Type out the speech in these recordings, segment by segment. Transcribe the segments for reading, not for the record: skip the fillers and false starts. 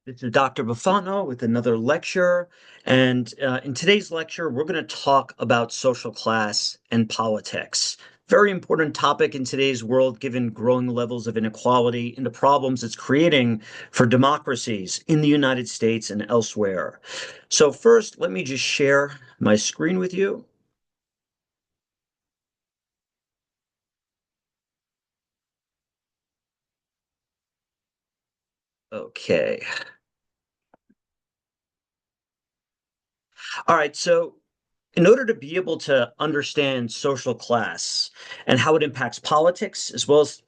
This is Dr. Buffano with another lecture. And in today's lecture, we're going to talk about social class and politics. Very important topic in today's world, given growing levels of inequality and the problems it's creating for democracies in the United States and elsewhere. So, first, let me just share my screen with you. Okay. All right. So, in order to be able to understand social class and how it impacts politics, as well as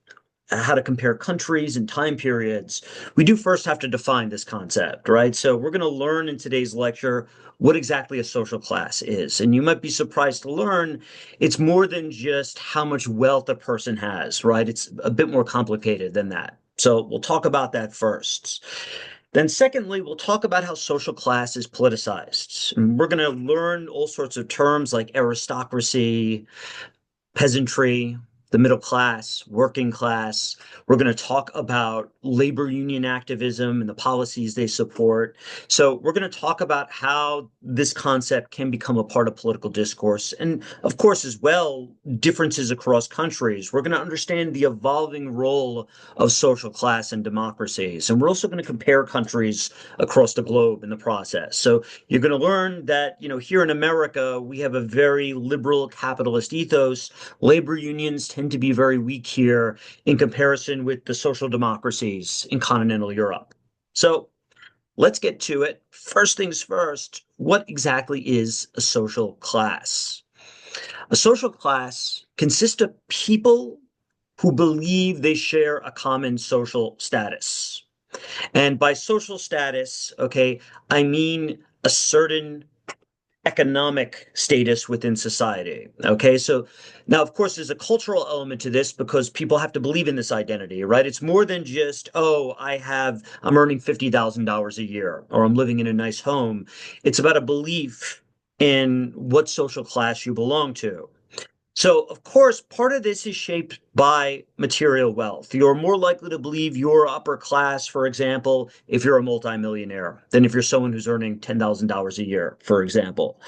how to compare countries and time periods, we do first have to define this concept, right? So we're going to learn in today's lecture what exactly a social class is. And you might be surprised to learn it's more than just how much wealth a person has, right? It's a bit more complicated than that. So we'll talk about that first. Then, secondly, we'll talk about how social class is politicized. And we're going to learn all sorts of terms like aristocracy, peasantry, the middle class, working class. We're going to talk about labor union activism and the policies they support. So, we're going to talk about how this concept can become a part of political discourse. And, of course, as well, differences across countries. We're going to understand the evolving role of social class and democracies. And we're also going to compare countries across the globe in the process. So, you're going to learn that, here in America, we have a very liberal capitalist ethos. Labor unions tend to be very weak here in comparison with the social democracies in continental Europe. So let's get to it. First things first, what exactly is a social class? A social class consists of people who believe they share a common social status. And by social status, okay, I mean a certain economic status within society. Okay, so now, of course, there's a cultural element to this because people have to believe in this identity, right? It's more than just, oh, I'm earning $50,000 a year or I'm living in a nice home. It's about a belief in what social class you belong to. So, of course, part of this is shaped by material wealth. You're more likely to believe you're upper class, for example, if you're a multimillionaire than if you're someone who's earning $10,000 a year, for example.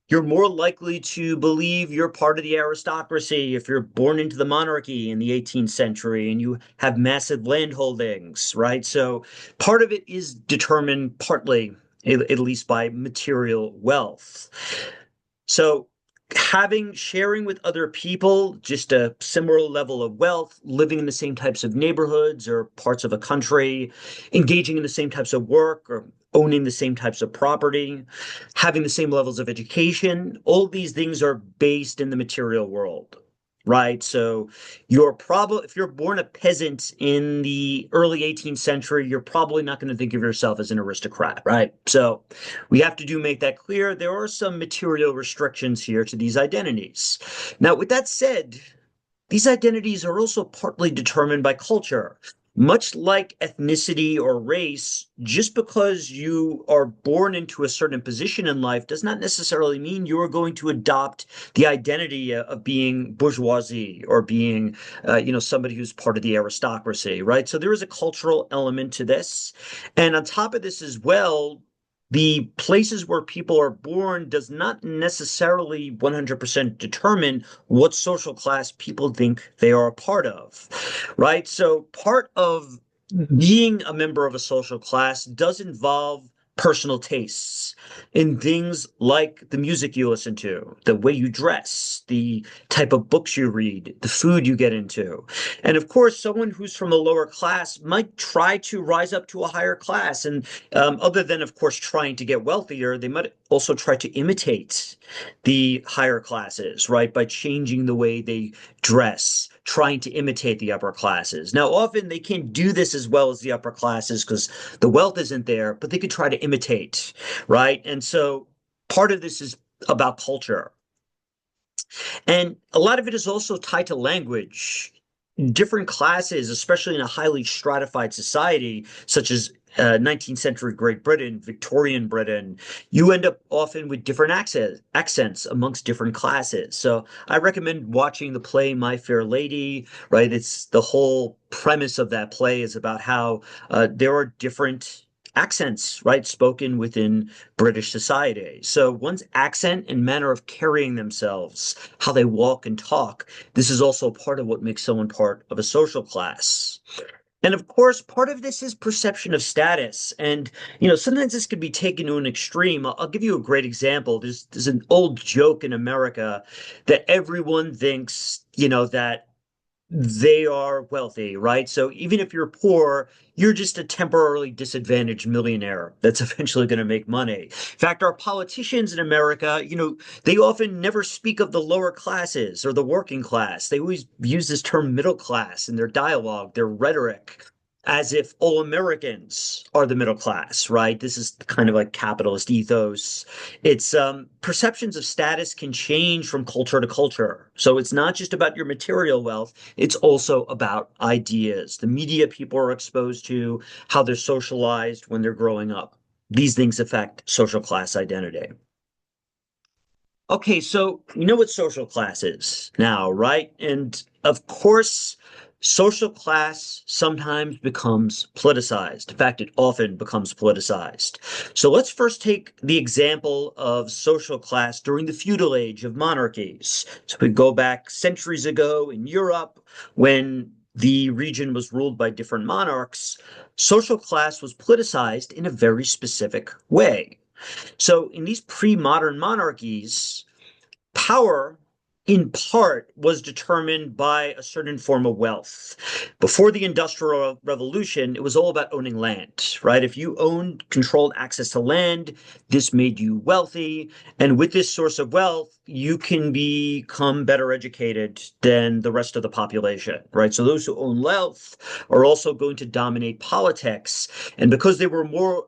You're more likely to believe you're part of the aristocracy if you're born into the monarchy in the 18th century and you have massive land holdings, right? So part of it is determined partly, at least by material wealth. So sharing with other people just a similar level of wealth, living in the same types of neighborhoods or parts of a country, engaging in the same types of work or owning the same types of property, having the same levels of education, all these things are based in the material world. Right. So if you're born a peasant in the early 18th century, you're probably not going to think of yourself as an aristocrat. Right. So we have to make that clear. There are some material restrictions here to these identities. Now, with that said, these identities are also partly determined by culture. Much like ethnicity or race, just because you are born into a certain position in life does not necessarily mean you are going to adopt the identity of being bourgeoisie or being, somebody who's part of the aristocracy, right? So there is a cultural element to this. And on top of this as well, the places where people are born does not necessarily 100% determine what social class people think they are a part of, right? So part of being a member of a social class does involve personal tastes in things like the music you listen to, the way you dress, the type of books you read, the food you get into. And of course, someone who's from a lower class might try to rise up to a higher class. And other than, of course, trying to get wealthier, they might also try to imitate the higher classes, right? By changing the way they dress, trying to imitate the upper classes. Now, often they can't do this as well as the upper classes because the wealth isn't there, but they could try to imitate, right? And so part of this is about culture. And a lot of it is also tied to language. Different classes, especially in a highly stratified society, such as 19th century Great Britain, Victorian Britain, you end up often with different accents amongst different classes. So I recommend watching the play My Fair Lady, right? It's the whole premise of that play is about how there are different accents, right, spoken within British society. So one's accent and manner of carrying themselves, how they walk and talk, this is also part of what makes someone part of a social class. And of course, part of this is perception of status. And, sometimes this can be taken to an extreme. I'll give you a great example. There's an old joke in America that everyone thinks, that they are wealthy, right? So even if you're poor, you're just a temporarily disadvantaged millionaire that's eventually going to make money. In fact, our politicians in America, they often never speak of the lower classes or the working class. They always use this term middle class in their dialogue, their rhetoric, as if all Americans are the middle class, right? This is kind of like capitalist ethos. It's perceptions of status can change from culture to culture. So it's not just about your material wealth, it's also about ideas, the media people are exposed to, how they're socialized when they're growing up. These things affect social class identity. Okay, so you know what social class is now, right? And of course, social class sometimes becomes politicized. In fact, it often becomes politicized. So let's first take the example of social class during the feudal age of monarchies. So we go back centuries ago in Europe when the region was ruled by different monarchs. Social class was politicized in a very specific way. So in these pre-modern monarchies, power in part was determined by a certain form of wealth. Before the Industrial Revolution, it was all about owning land, right? If you owned controlled access to land, this made you wealthy. And with this source of wealth, you can become better educated than the rest of the population, right? So those who own wealth are also going to dominate politics. And because they were more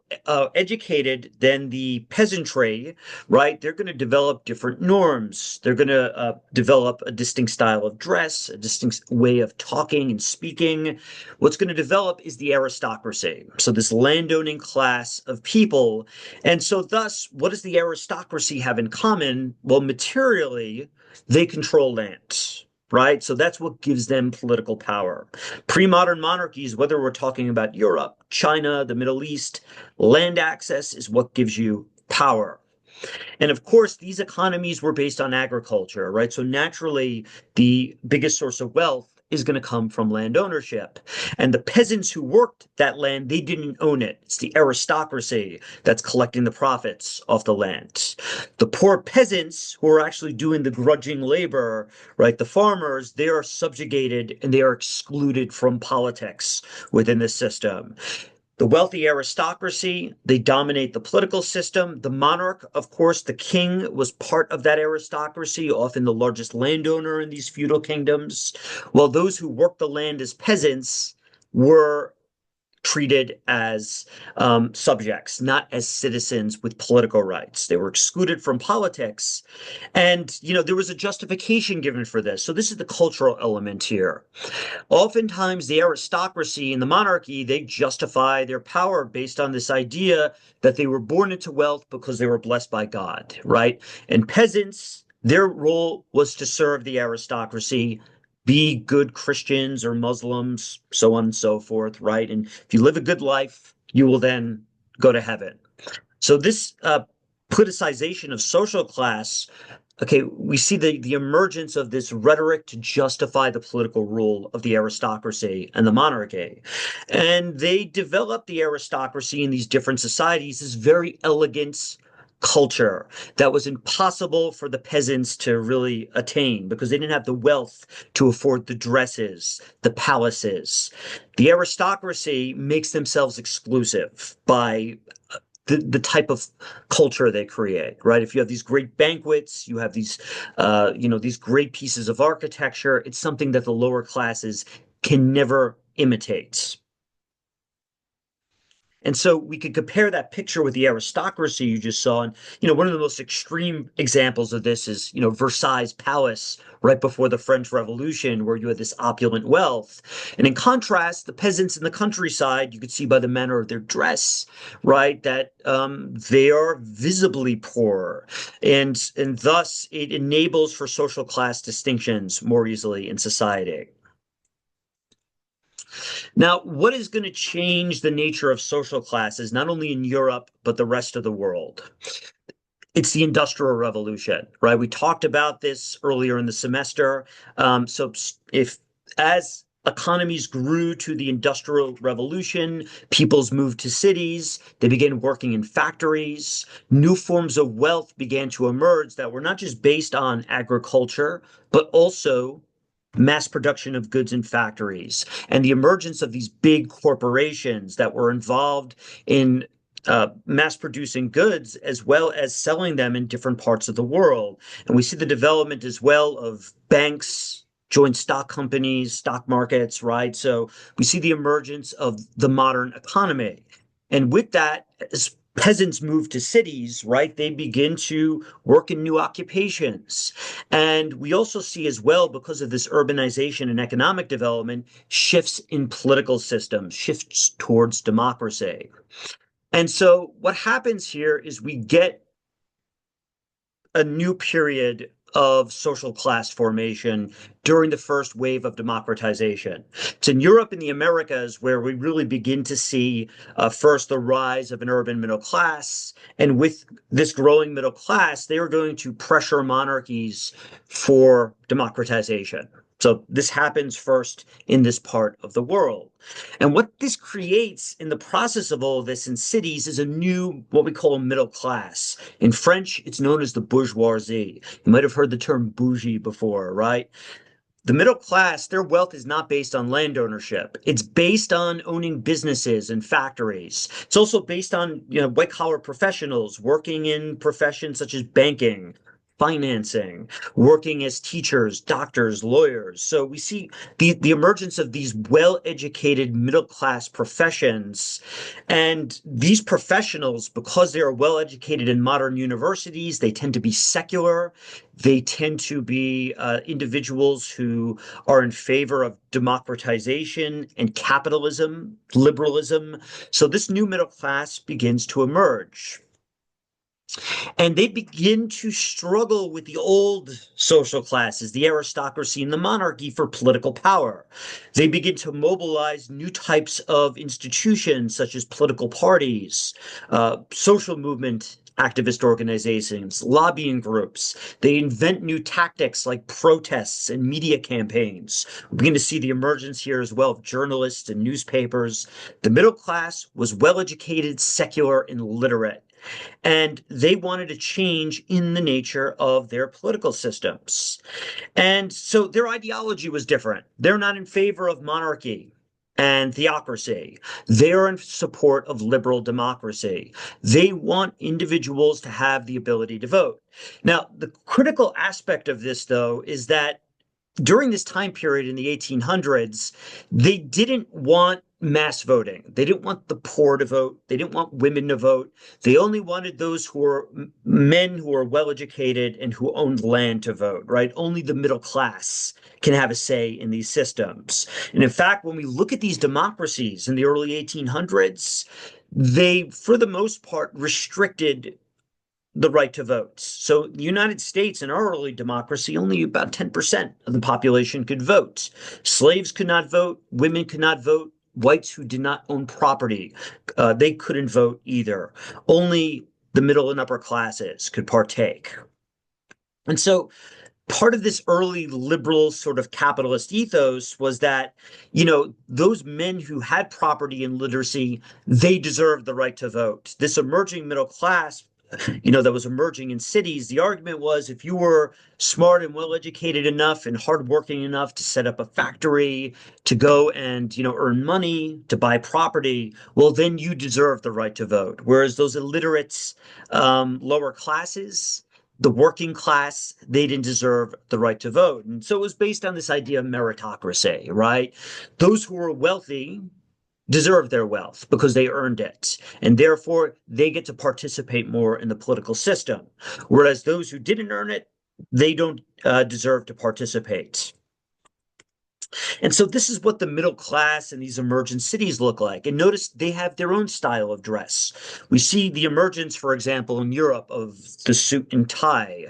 educated than the peasantry, right, they're going to develop different norms. They're going to develop a distinct style of dress, a distinct way of talking and speaking. What's going to develop is the aristocracy. So this landowning class of people. And so thus, what does the aristocracy have in common? Well, materially, they control land. Right? So that's what gives them political power. Pre-modern monarchies, whether we're talking about Europe, China, the Middle East, land access is what gives you power. And of course, these economies were based on agriculture, right? So naturally, the biggest source of wealth is going to come from land ownership. And the peasants who worked that land, they didn't own it. It's the aristocracy that's collecting the profits off the land. The poor peasants who are actually doing the grudging labor, right? The farmers, they are subjugated and they are excluded from politics within the system. The wealthy aristocracy, they dominate the political system. The monarch, of course, the king was part of that aristocracy, often the largest landowner in these feudal kingdoms, while those who worked the land as peasants were treated as subjects, not as citizens with political rights. They were excluded from politics. And, there was a justification given for this. So this is the cultural element here. Oftentimes, the aristocracy and the monarchy, they justify their power based on this idea that they were born into wealth because they were blessed by God, right? And peasants, their role was to serve the aristocracy, be good Christians or Muslims, so on and so forth, right? And if you live a good life, you will then go to heaven. So this politicization of social class, okay, we see the emergence of this rhetoric to justify the political rule of the aristocracy and the monarchy. And they developed the aristocracy in these different societies, this very elegant culture that was impossible for the peasants to really attain because they didn't have the wealth to afford the dresses, the palaces. The aristocracy makes themselves exclusive by the type of culture they create, right? If you have these great banquets, you have these great pieces of architecture, it's something that the lower classes can never imitate. And so we could compare that picture with the aristocracy you just saw. And, one of the most extreme examples of this is, Versailles Palace right before the French Revolution, where you had this opulent wealth. And in contrast, the peasants in the countryside, you could see by the manner of their dress, right, that they are visibly poor. And thus it enables for social class distinctions more easily in society. Now, what is going to change the nature of social classes, not only in Europe, but the rest of the world? It's the Industrial Revolution, right? We talked about this earlier in the semester. So if as economies grew to the Industrial Revolution, peoples moved to cities, they began working in factories, new forms of wealth began to emerge that were not just based on agriculture, but also mass production of goods in factories and the emergence of these big corporations that were involved in mass producing goods as well as selling them in different parts of the world. And we see the development as well of banks, joint stock companies, stock markets, right? So we see the emergence of the modern economy. And with that, as peasants move to cities, right, they begin to work in new occupations. And we also see as well, because of this urbanization and economic development, shifts in political systems, shifts towards democracy. And so what happens here is we get a new period of social class formation during the first wave of democratization. It's in Europe and the Americas where we really begin to see first the rise of an urban middle class. And with this growing middle class, they are going to pressure monarchies for democratization. So this happens first in this part of the world. And what this creates in the process of all of this in cities is a new, what we call a middle class. In French, it's known as the bourgeoisie. You might have heard the term bougie before, right? The middle class, their wealth is not based on land ownership. It's based on owning businesses and factories. It's also based on, white collar professionals working in professions such as banking, financing, working as teachers, doctors, lawyers. So we see the emergence of these well-educated middle class professions. And these professionals, because they are well-educated in modern universities, they tend to be secular. They tend to be individuals who are in favor of democratization and capitalism, liberalism. So this new middle class begins to emerge. And they begin to struggle with the old social classes, the aristocracy and the monarchy, for political power. They begin to mobilize new types of institutions, such as political parties, social movement activist organizations, lobbying groups. They invent new tactics like protests and media campaigns. We begin to see the emergence here as well of journalists and newspapers. The middle class was well-educated, secular, and literate. And they wanted a change in the nature of their political systems. And so their ideology was different. They're not in favor of monarchy and theocracy. They're in support of liberal democracy. They want individuals to have the ability to vote. Now, the critical aspect of this, though, is that during this time period in the 1800s, they didn't want mass voting. They didn't want the poor to vote. They didn't want women to vote. They only wanted those who were men who were well educated and who owned land to vote, right? Only the middle class can have a say in these systems. And in fact, when we look at these democracies in the early 1800s, they, for the most part, restricted the right to vote. So the United States, in our early democracy, only about 10% of the population could vote. Slaves could not vote, women could not vote, whites who did not own property, they couldn't vote either. Only the middle and upper classes could partake. And so part of this early liberal sort of capitalist ethos was that, those men who had property and literacy, they deserved the right to vote. This emerging middle class, that was emerging in cities, the argument was if you were smart and well educated enough and hardworking enough to set up a factory, to go and, earn money, to buy property, well, then you deserve the right to vote. Whereas those illiterates, lower classes, the working class, they didn't deserve the right to vote. And so it was based on this idea of meritocracy, right? Those who were wealthy deserve their wealth because they earned it, and therefore they get to participate more in the political system. Whereas those who didn't earn it, they don't deserve to participate. And so this is what the middle class in these emergent cities look like. And notice they have their own style of dress. We see the emergence, for example, in Europe of the suit and tie.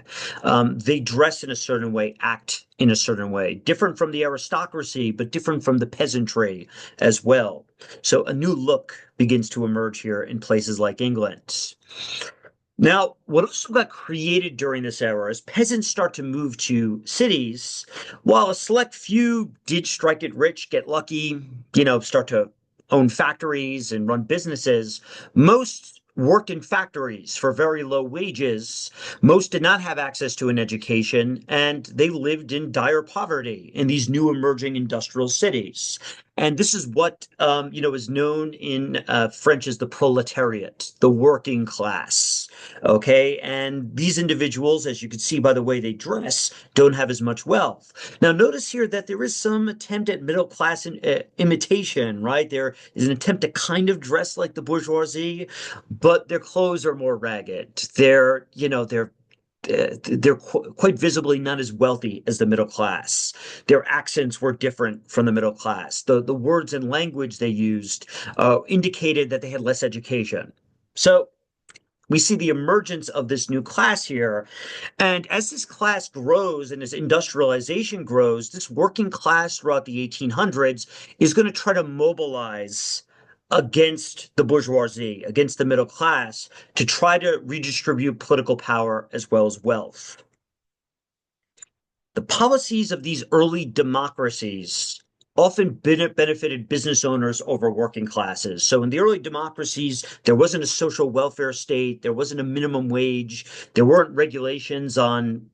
They dress in a certain way, act in a certain way, different from the aristocracy, but different from the peasantry as well. So a new look begins to emerge here in places like England. Now, what also got created during this era is peasants start to move to cities, while a select few did strike it rich, get lucky, start to own factories and run businesses. Most worked in factories for very low wages. Most did not have access to an education, and they lived in dire poverty in these new emerging industrial cities. And this is what is known in French as the proletariat, the working class. Okay, and these individuals, as you can see by the way they dress, don't have as much wealth. Now, notice here that there is some attempt at middle class imitation, right? There is an attempt to kind of dress like the bourgeoisie, but their clothes are more ragged. They're quite visibly not as wealthy as the middle class. Their accents were different from the middle class. The words and language they used indicated that they had less education. So we see the emergence of this new class here. And as this class grows and as industrialization grows, this working class throughout the 1800s is going to try to mobilize against the bourgeoisie, against the middle class, to try to redistribute political power as well as wealth. The policies of these early democracies often benefited business owners over working classes. So in the early democracies, there wasn't a social welfare state, there wasn't a minimum wage, there weren't regulations on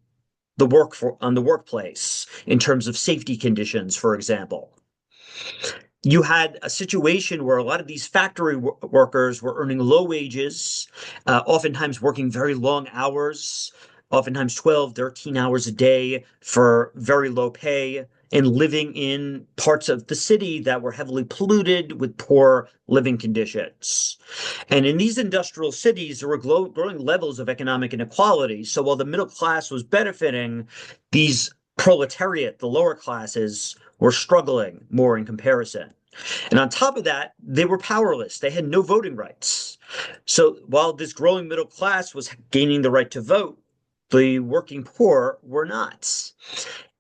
the workplace in terms of safety conditions, for example. You had a situation where a lot of these factory workers were earning low wages, oftentimes working very long hours, oftentimes 12, 13 hours a day for very low pay, and living in parts of the city that were heavily polluted with poor living conditions. And in these industrial cities, there were growing levels of economic inequality. So while the middle class was benefiting, these proletariat, the lower classes, were struggling more in comparison. And on top of that, they were powerless. They had no voting rights. So while this growing middle class was gaining the right to vote, the working poor were not.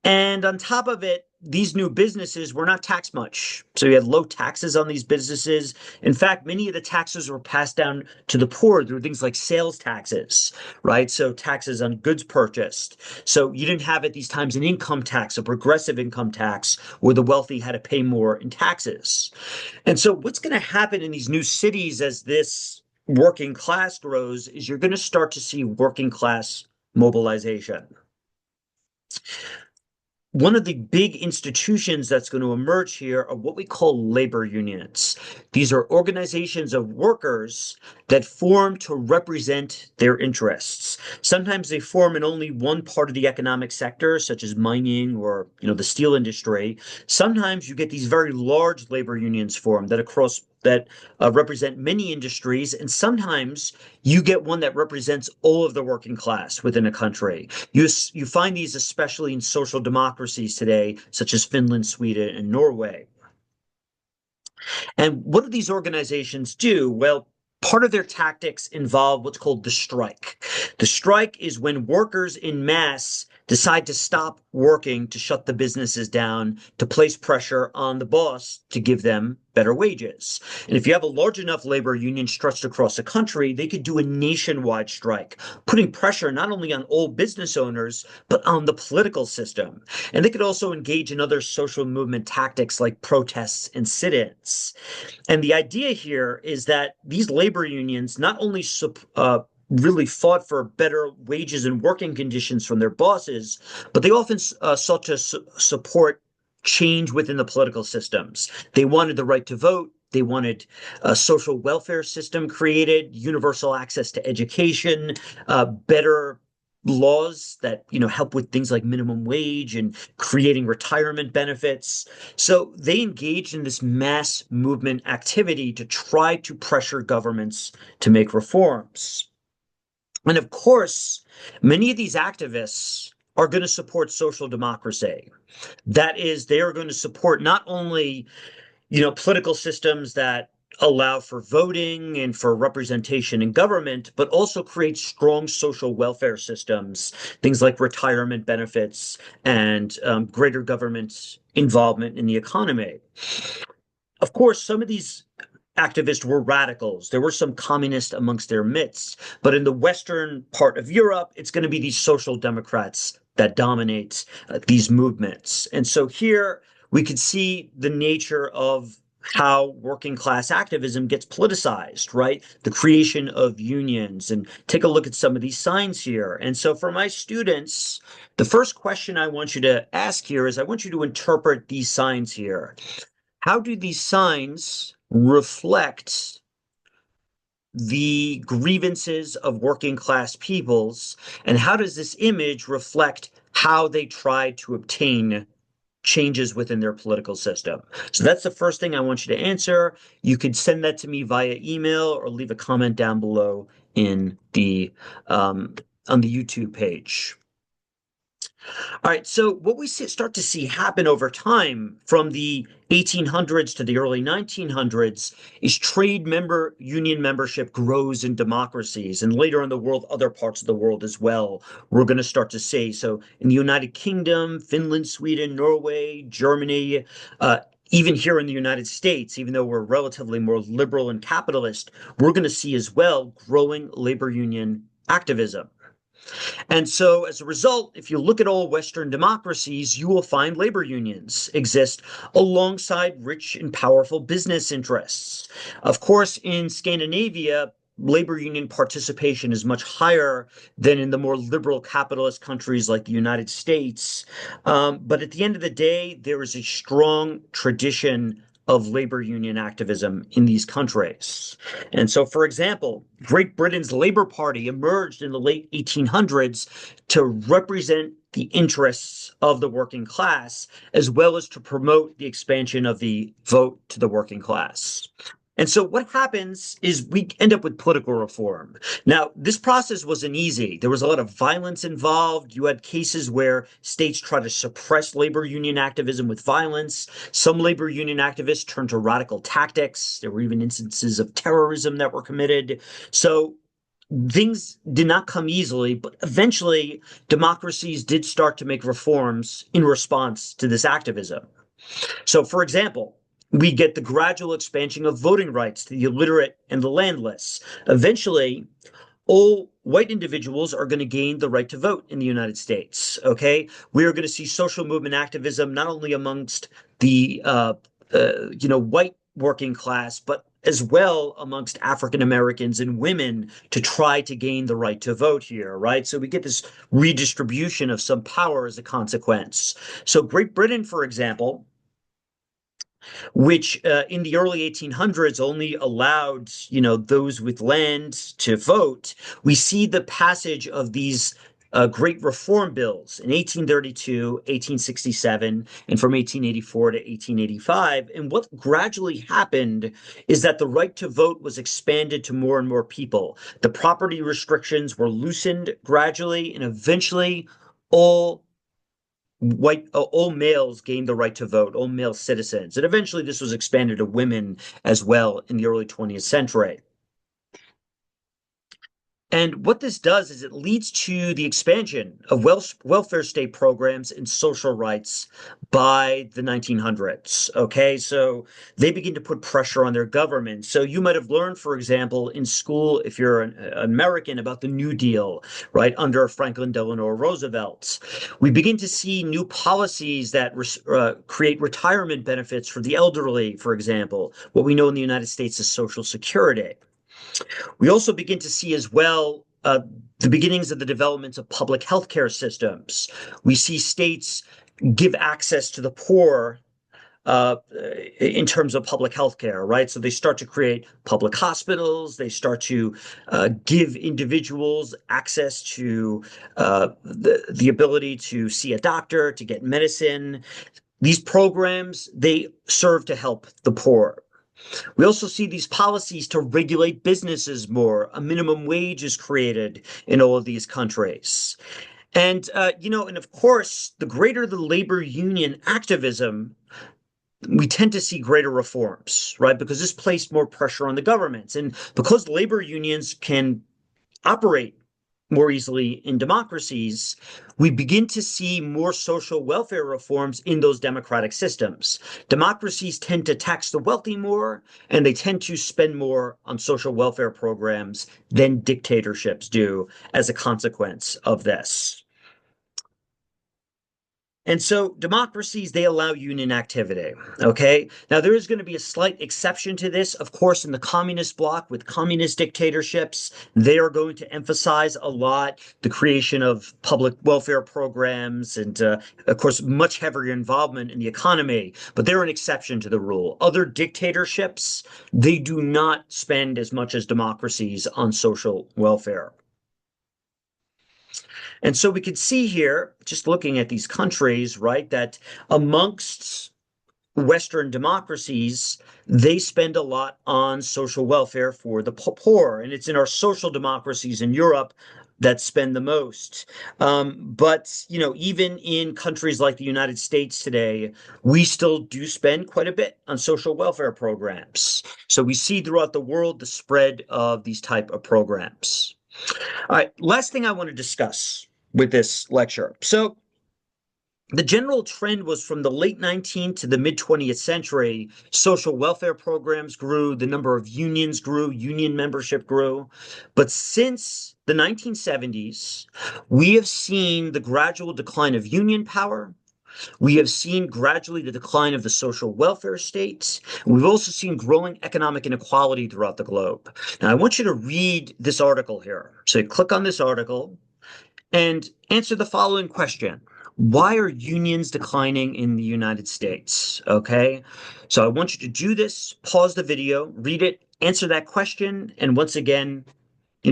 And on top of it, these new businesses were not taxed much. So you had low taxes on these businesses. In fact, many of the taxes were passed down to the poor through things like sales taxes, right? So taxes on goods purchased. So you didn't have at these times an income tax, a progressive income tax, where the wealthy had to pay more in taxes. And so what's going to happen in these new cities as this working class grows is you're going to start to see working class mobilization. One of the big institutions that's going to emerge here are what we call labor unions. These are organizations of workers that form to represent their interests. Sometimes they form in only one part of the economic sector, such as mining or, the steel industry. Sometimes you get these very large labor unions formed that represent many industries, and sometimes you get one that represents all of the working class within a country. You find these especially in social democracies today, such as Finland, Sweden, and Norway. And what do these organizations do? Well, part of their tactics involve what's called the strike. The strike is when workers in mass decide to stop working, to shut the businesses down, to place pressure on the boss to give them better wages. And if you have a large enough labor union stretched across the country, they could do a nationwide strike, putting pressure not only on all business owners, but on the political system. And they could also engage in other social movement tactics like protests and sit-ins. And the idea here is that these labor unions not only really fought for better wages and working conditions from their bosses, but they often sought to support change within the political systems. They wanted the right to vote. They wanted a social welfare system created, universal access to education, better laws that help with things like minimum wage and creating retirement benefits. So they engaged in this mass movement activity to try to pressure governments to make reforms. And of course, many of these activists are going to support social democracy. That is, they are going to support not only, political systems that allow for voting and for representation in government, but also create strong social welfare systems, things like retirement benefits and greater government involvement in the economy. Of course, some of these activists were radicals. There were some communists amongst their midst, but in the western part of Europe, it's going to be these social democrats that dominate these movements. And so here we could see the nature of how working class activism gets politicized, right? The creation of unions, and take a look at some of these signs here. And so for my students, the first question I want you to ask here is I want you to interpret these signs here. How do these signs reflect the grievances of working class peoples, and how does this image reflect how they try to obtain changes within their political system? So that's the first thing I want you to answer. You could send that to me via email or leave a comment down below in the on the YouTube page. All right, so what we start to see happen over time from the 1800s to the early 1900s is union membership grows in democracies, and later in the world, other parts of the world as well. We're going to start to see. So in the United Kingdom, Finland, Sweden, Norway, Germany, even here in the United States, even though we're relatively more liberal and capitalist, we're going to see as well growing labor union activism. And so as a result, if you look at all Western democracies, you will find labor unions exist alongside rich and powerful business interests. Of course, in Scandinavia, labor union participation is much higher than in the more liberal capitalist countries like the United States. But at the end of the day, there is a strong tradition of labor union activism in these countries. And so, for example, Great Britain's Labour Party emerged in the late 1800s to represent the interests of the working class, as well as to promote the expansion of the vote to the working class. And so what happens is we end up with political reform. Now, this process wasn't easy. There was a lot of violence involved. You had cases where states tried to suppress labor union activism with violence. Some labor union activists turned to radical tactics. There were even instances of terrorism that were committed. So things did not come easily, but eventually democracies did start to make reforms in response to this activism. So, for example, we get the gradual expansion of voting rights to the illiterate and the landless. Eventually, all white individuals are going to gain the right to vote in the United States. Okay, we are going to see social movement activism not only amongst the white working class, but as well amongst African Americans and women to try to gain the right to vote here, right? So we get this redistribution of some power as a consequence. So Great Britain, for example, which in the early 1800s only allowed, those with land to vote. We see the passage of these great reform bills in 1832, 1867, and from 1884 to 1885. And what gradually happened is that the right to vote was expanded to more and more people. The property restrictions were loosened gradually, and eventually all males gained the right to vote, all male citizens. And eventually this was expanded to women as well in the early 20th century. And what this does is it leads to the expansion of welfare state programs and social rights by the 1900s. Okay, so they begin to put pressure on their government. So you might have learned, for example, in school, if you're an American, about the New Deal, right, under Franklin Delano Roosevelt. We begin to see new policies that create retirement benefits for the elderly, for example, what we know in the United States as Social Security. We also begin to see as well the beginnings of the development of public healthcare systems. We see states give access to the poor in terms of public healthcare, right? So they start to create public hospitals. They start to give individuals access to the ability to see a doctor, to get medicine. These programs, they serve to help the poor. We also see these policies to regulate businesses more. A minimum wage is created in all of these countries. And of course, the greater the labor union activism, we tend to see greater reforms, right? Because this placed more pressure on the governments. And because labor unions can operate more easily in democracies, we begin to see more social welfare reforms in those democratic systems. Democracies tend to tax the wealthy more, and they tend to spend more on social welfare programs than dictatorships do as a consequence of this. And so democracies, they allow union activity. Okay. Now, there is going to be a slight exception to this. Of course, in the communist bloc with communist dictatorships, they are going to emphasize a lot the creation of public welfare programs and, of course, much heavier involvement in the economy. But they're an exception to the rule. Other dictatorships, they do not spend as much as democracies on social welfare. And so we can see here, just looking at these countries, right, that amongst Western democracies, they spend a lot on social welfare for the poor. And it's in our social democracies in Europe that spend the most. But even in countries like the United States today, we still do spend quite a bit on social welfare programs. So we see throughout the world the spread of these type of programs. All right, last thing I want to discuss with this lecture. So the general trend was from the late 19th to the mid 20th century, social welfare programs grew, the number of unions grew, union membership grew. But since the 1970s, we have seen the gradual decline of union power. We have seen gradually the decline of the social welfare state. We've also seen growing economic inequality throughout the globe. Now, I want you to read this article here. So click on this article and answer the following question. Why are unions declining in the United States? Okay. So I want you to do this, pause the video, read it, answer that question, and once again,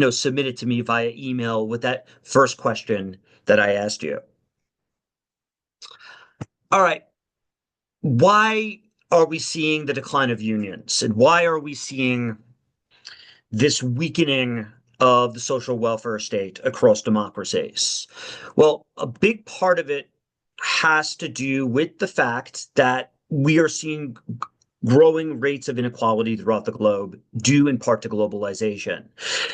submit it to me via email with that first question that I asked you. All right. Why are we seeing the decline of unions? And why are we seeing this weakening of the social welfare state across democracies? Well, a big part of it has to do with the fact that we are seeing growing rates of inequality throughout the globe, due in part to globalization.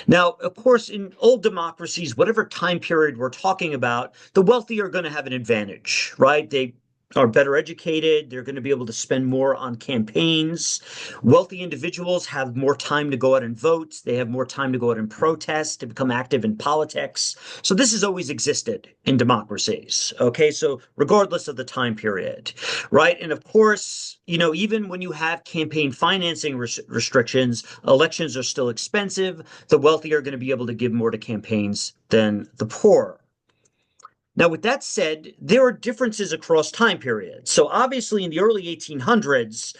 Now, of course, in old democracies, whatever time period we're talking about, the wealthy are going to have an advantage, right? They are better educated. They're going to be able to spend more on campaigns. Wealthy individuals have more time to go out and vote. They have more time to go out and protest, to become active in politics. So this has always existed in democracies. Okay, so regardless of the time period, right? And of course, even when you have campaign financing restrictions, elections are still expensive. The wealthy are going to be able to give more to campaigns than the poor. Now, with that said, there are differences across time periods. So obviously in the early 1800s,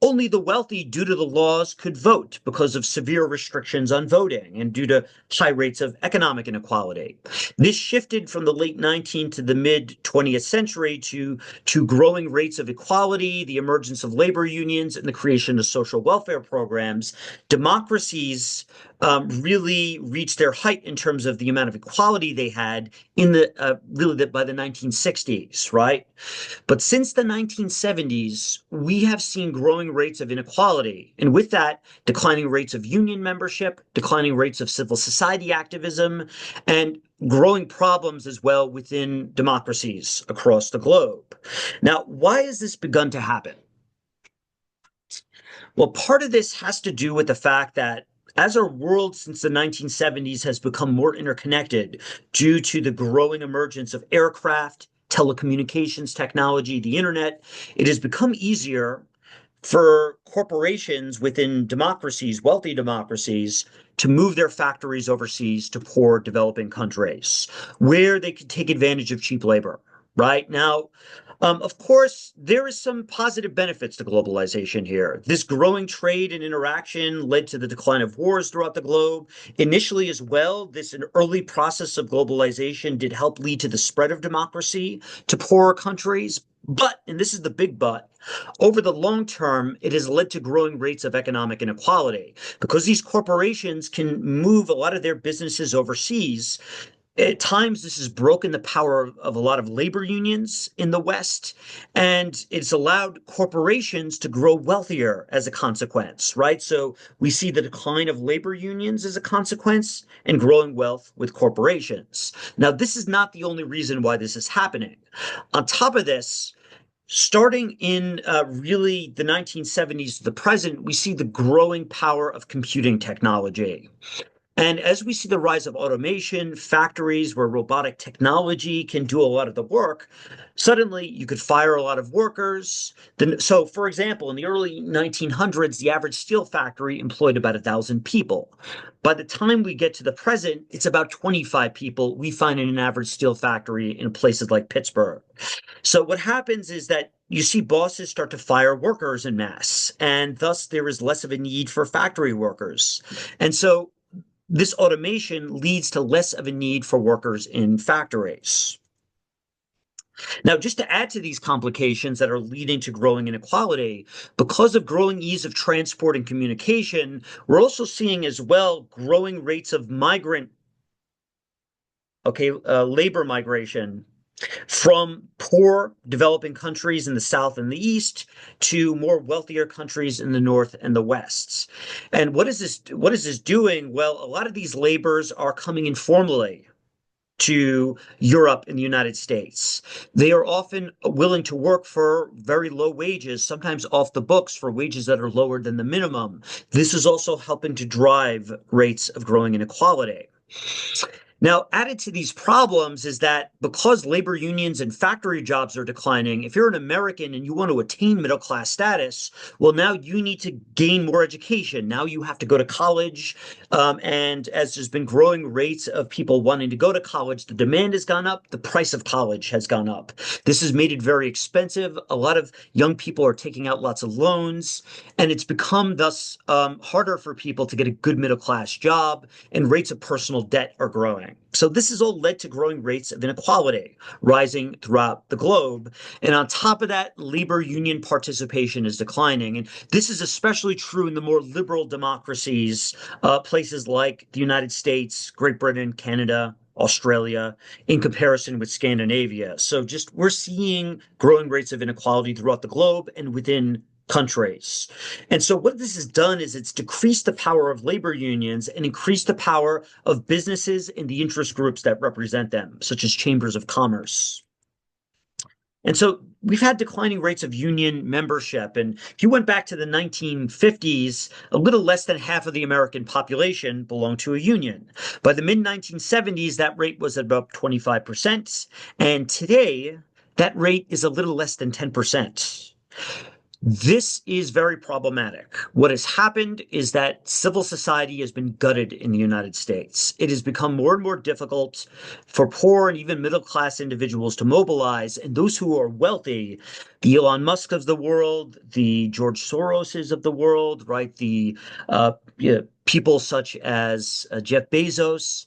only the wealthy, due to the laws, could vote because of severe restrictions on voting and due to high rates of economic inequality. This shifted from the late 19th to the mid 20th century to growing rates of equality, the emergence of labor unions, and the creation of social welfare programs. Democracies really reached their height in terms of the amount of equality they had in by the 1960s, right? But since the 1970s, we have seen growing rates of inequality, and with that, declining rates of union membership, declining rates of civil society activism, and growing problems as well within democracies across the globe. Now, why has this begun to happen? Well, part of this has to do with the fact that as our world since the 1970s has become more interconnected due to the growing emergence of aircraft, telecommunications technology, the internet, it has become easier for corporations within democracies, wealthy democracies, to move their factories overseas to poor developing countries where they can take advantage of cheap labor. Right now, of course, there is some positive benefits to globalization here. This growing trade and interaction led to the decline of wars throughout the globe. Initially, as well, this an early process of globalization did help lead to the spread of democracy to poorer countries. But, and this is the big but, over the long term, it has led to growing rates of economic inequality because these corporations can move a lot of their businesses overseas. At times, this has broken the power of a lot of labor unions in the West, and it's allowed corporations to grow wealthier as a consequence, right? So we see the decline of labor unions as a consequence and growing wealth with corporations. Now, this is not the only reason why this is happening. On top of this, starting in really the 1970s to the present, we see the growing power of computing technology. And as we see the rise of automation, factories where robotic technology can do a lot of the work, suddenly you could fire a lot of workers. So, for example, in the early 1900s, the average steel factory employed about 1,000 people. By the time we get to the present, it's about 25 people we find in an average steel factory in places like Pittsburgh. So, what happens is that you see bosses start to fire workers en masse, and thus there is less of a need for factory workers. And so this automation leads to less of a need for workers in factories. Now, just to add to these complications that are leading to growing inequality, because of growing ease of transport and communication, we're also seeing as well growing rates of labor migration from poor developing countries in the South and the East to more wealthier countries in the North and the West. And what is this doing? Well, a lot of these labors are coming informally to Europe and the United States. They are often willing to work for very low wages, sometimes off the books for wages that are lower than the minimum. This is also helping to drive rates of growing inequality. Now, added to these problems is that because labor unions and factory jobs are declining, if you're an American and you want to attain middle class status, well, now you need to gain more education. Now you have to go to college. And as there's been growing rates of people wanting to go to college, the demand has gone up, the price of college has gone up. This has made it very expensive. A lot of young people are taking out lots of loans, and it's become thus harder for people to get a good middle class job, and rates of personal debt are growing. So this has all led to growing rates of inequality rising throughout the globe. And on top of that, labor union participation is declining. And this is especially true in the more liberal democracies, places like the United States, Great Britain, Canada, Australia, in comparison with Scandinavia. So just we're seeing growing rates of inequality throughout the globe and within countries. And so what this has done is it's decreased the power of labor unions and increased the power of businesses and the interest groups that represent them, such as chambers of commerce. And so we've had declining rates of union membership. And if you went back to the 1950s, a little less than half of the American population belonged to a union. By the mid 1970s, that rate was about 25%. And today, that rate is a little less than 10%. This is very problematic. What has happened is that civil society has been gutted in the United States. It has become more and more difficult for poor and even middle class individuals to mobilize. And those who are wealthy, the Elon Musk of the world, the George Soroses of the world, right? The people such as Jeff Bezos,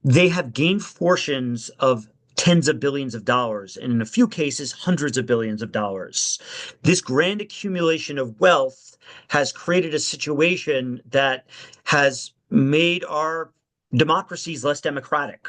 they have gained fortunes of tens of billions of dollars, and in a few cases, hundreds of billions of dollars. This grand accumulation of wealth has created a situation that has made our democracies less democratic.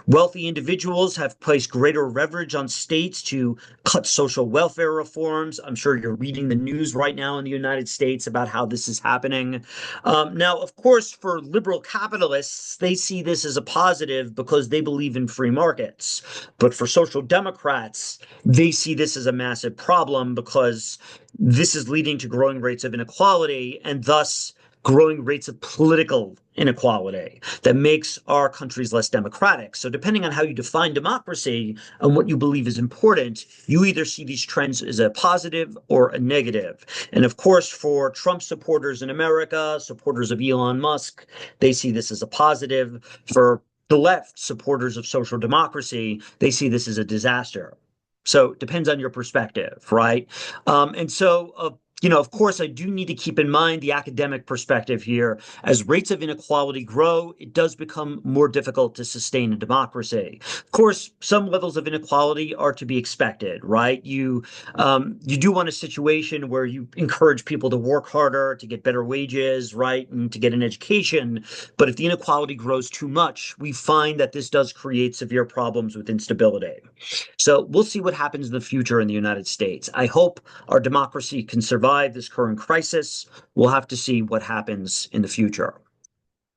Wealthy individuals have placed greater leverage on states to cut social welfare reforms. I'm sure you're reading the news right now in the United States about how this is happening. Now, of course, for liberal capitalists, they see this as a positive because they believe in free markets. But for social democrats, they see this as a massive problem because this is leading to growing rates of inequality and thus growing rates of political inequality that makes our countries less democratic. So depending on how you define democracy and what you believe is important, you either see these trends as a positive or a negative. And of course, for Trump supporters in America, supporters of Elon Musk, they see this as a positive. For the left, supporters of social democracy, they see this as a disaster. So it depends on your perspective, right? And so Of course, I do need to keep in mind the academic perspective here. As rates of inequality grow, it does become more difficult to sustain a democracy. Of course, some levels of inequality are to be expected, right? You do want a situation where you encourage people to work harder, to get better wages, right, and to get an education. But if the inequality grows too much, we find that this does create severe problems with instability. So we'll see what happens in the future in the United States. I hope our democracy can survive this current crisis. We'll have to see what happens in the future.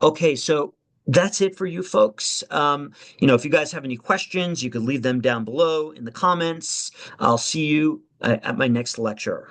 Okay, so that's it for you folks. If you guys have any questions, you could leave them down below in the comments. I'll see you at my next lecture.